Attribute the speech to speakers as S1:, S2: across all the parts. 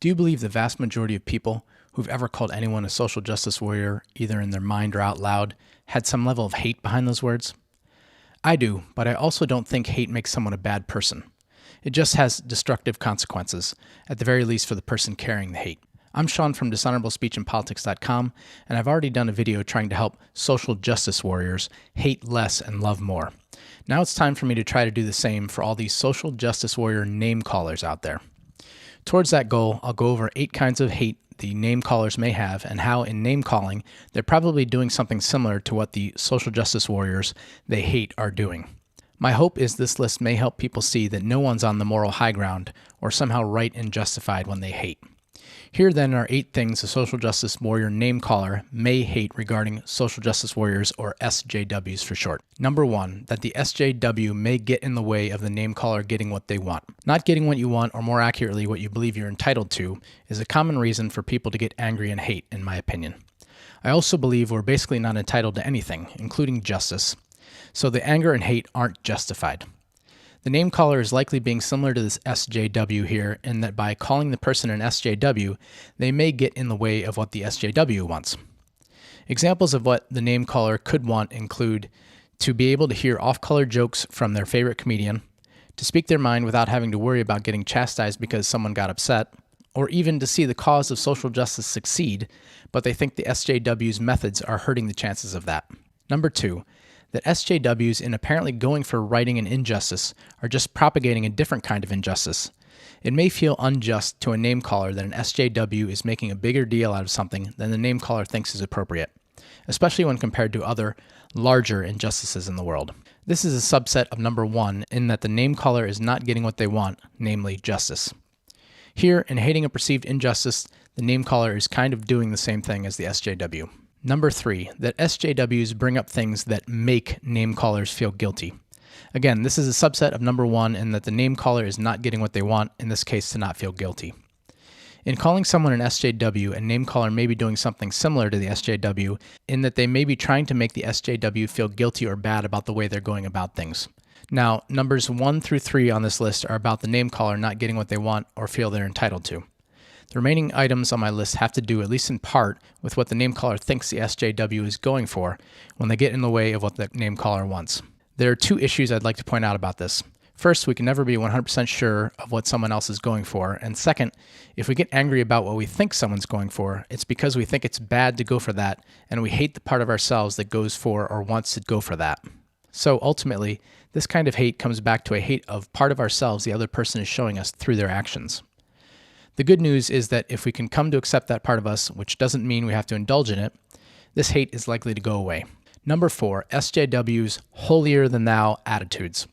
S1: Do you believe the vast majority of people who've ever called anyone a social justice warrior, either in their mind or out loud, had some level of hate behind those words? I do, but I also don't think hate makes someone a bad person. It just has destructive consequences, at the very least for the person carrying the hate. I'm Sean from dishonorableSpeechandPolitics.com, and I've already done a video trying to help social justice warriors hate less and love more. Now it's time for me to try to do the same for all these social justice warrior name callers out there. Towards that goal, I'll go over 8 kinds of hate the name callers may have and how in name calling, they're probably doing something similar to what the social justice warriors they hate are doing. My hope is this list may help people see that no one's on the moral high ground or somehow right and justified when they hate. Here then are 8 things a social justice warrior name caller may hate regarding social justice warriors, or SJWs for short. Number 1, that the SJW may get in the way of the name caller getting what they want. Not getting what you want, or more accurately what you believe you're entitled to, is a common reason for people to get angry and hate, in my opinion. I also believe we're basically not entitled to anything, including justice, so the anger and hate aren't justified. The name caller is likely being similar to this SJW here in that by calling the person an SJW, they may get in the way of what the SJW wants. Examples of what the name caller could want include to be able to hear off-color jokes from their favorite comedian, to speak their mind without having to worry about getting chastised because someone got upset, or even to see the cause of social justice succeed, but they think the SJW's methods are hurting the chances of that. Number 2, that SJWs, in apparently going for righting an injustice, are just propagating a different kind of injustice. It may feel unjust to a name caller that an SJW is making a bigger deal out of something than the name caller thinks is appropriate, especially when compared to other, larger injustices in the world. This is a subset of number 1 in that the name caller is not getting what they want, namely justice. Here, in hating a perceived injustice, the name caller is kind of doing the same thing as the SJW. Number 3, that SJWs bring up things that make name callers feel guilty. Again, this is a subset of number 1 in that the name caller is not getting what they want, in this case to not feel guilty. In calling someone an SJW, a name caller may be doing something similar to the SJW in that they may be trying to make the SJW feel guilty or bad about the way they're going about things. Now, numbers 1 through 3 on this list are about the name caller not getting what they want or feel they're entitled to. The remaining items on my list have to do, at least in part, with what the name caller thinks the SJW is going for when they get in the way of what the name caller wants. There are 2 issues I'd like to point out about this. First, we can never be 100% sure of what someone else is going for, and second, if we get angry about what we think someone's going for, it's because we think it's bad to go for that, and we hate the part of ourselves that goes for or wants to go for that. So ultimately, this kind of hate comes back to a hate of part of ourselves the other person is showing us through their actions. The good news is that if we can come to accept that part of us, which doesn't mean we have to indulge in it, this hate is likely to go away. Number 4, SJW's holier-than-thou attitudes.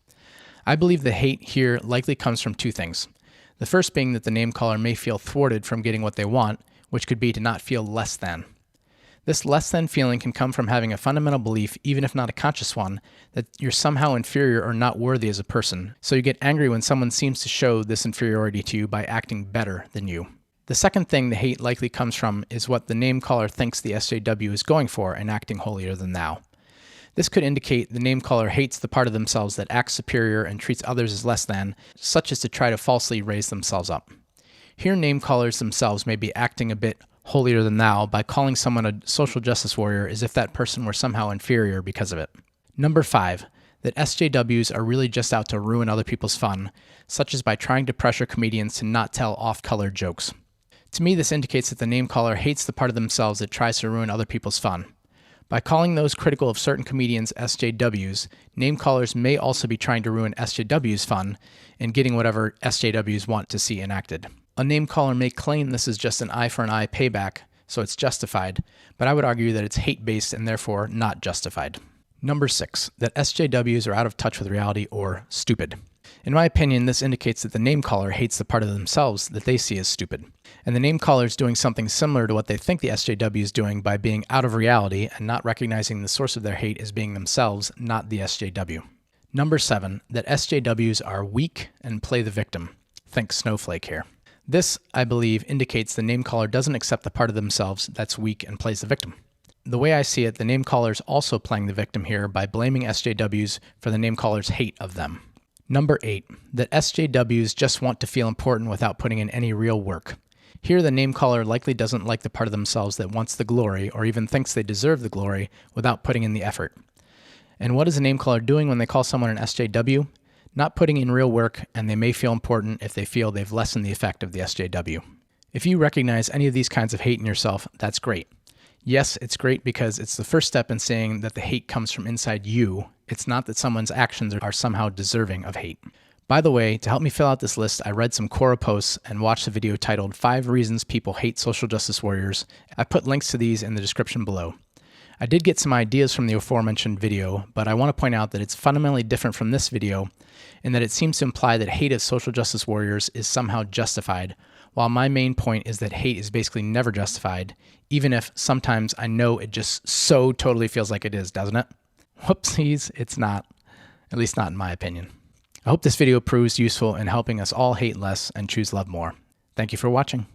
S1: I believe the hate here likely comes from 2 things. The first being that the name caller may feel thwarted from getting what they want, which could be to not feel less than. This less than feeling can come from having a fundamental belief, even if not a conscious one, that you're somehow inferior or not worthy as a person, so you get angry when someone seems to show this inferiority to you by acting better than you. The second thing the hate likely comes from is what the name caller thinks the SJW is going for and acting holier than thou. This could indicate the name caller hates the part of themselves that acts superior and treats others as less than, such as to try to falsely raise themselves up. Here name callers themselves may be acting a bit holier than thou by calling someone a social justice warrior as if that person were somehow inferior because of it. Number 5, that SJWs are really just out to ruin other people's fun, such as by trying to pressure comedians to not tell off-color jokes. To me, this indicates that the name caller hates the part of themselves that tries to ruin other people's fun. By calling those critical of certain comedians SJWs, name callers may also be trying to ruin SJWs' fun and getting whatever SJWs want to see enacted. A name caller may claim this is just an eye for an eye payback, so it's justified, but I would argue that it's hate-based and therefore not justified. Number 6, that SJWs are out of touch with reality or stupid. In my opinion, this indicates that the name caller hates the part of themselves that they see as stupid, and the name caller is doing something similar to what they think the SJW is doing by being out of reality and not recognizing the source of their hate as being themselves, not the SJW. Number 7, that SJWs are weak and play the victim. Think snowflake here. This, I believe, indicates the name caller doesn't accept the part of themselves that's weak and plays the victim. The way I see it, the name caller is also playing the victim here by blaming SJWs for the name caller's hate of them. Number 8, that SJWs just want to feel important without putting in any real work. Here, the name caller likely doesn't like the part of themselves that wants the glory or even thinks they deserve the glory without putting in the effort. And what is a name caller doing when they call someone an SJW? Not putting in real work, and they may feel important if they feel they've lessened the effect of the SJW. If you recognize any of these kinds of hate in yourself, that's great. Yes, it's great because it's the first step in saying that the hate comes from inside you. It's not that someone's actions are somehow deserving of hate. By the way, to help me fill out this list, I read some Quora posts and watched a video titled 5 Reasons People Hate Social Justice Warriors. I put links to these in the description below. I did get some ideas from the aforementioned video, but I want to point out that it's fundamentally different from this video in that it seems to imply that hate of social justice warriors is somehow justified, while my main point is that hate is basically never justified, even if sometimes I know it just so totally feels like it is, doesn't it? Whoopsies, it's not. At least not in my opinion. I hope this video proves useful in helping us all hate less and choose love more. Thank you for watching.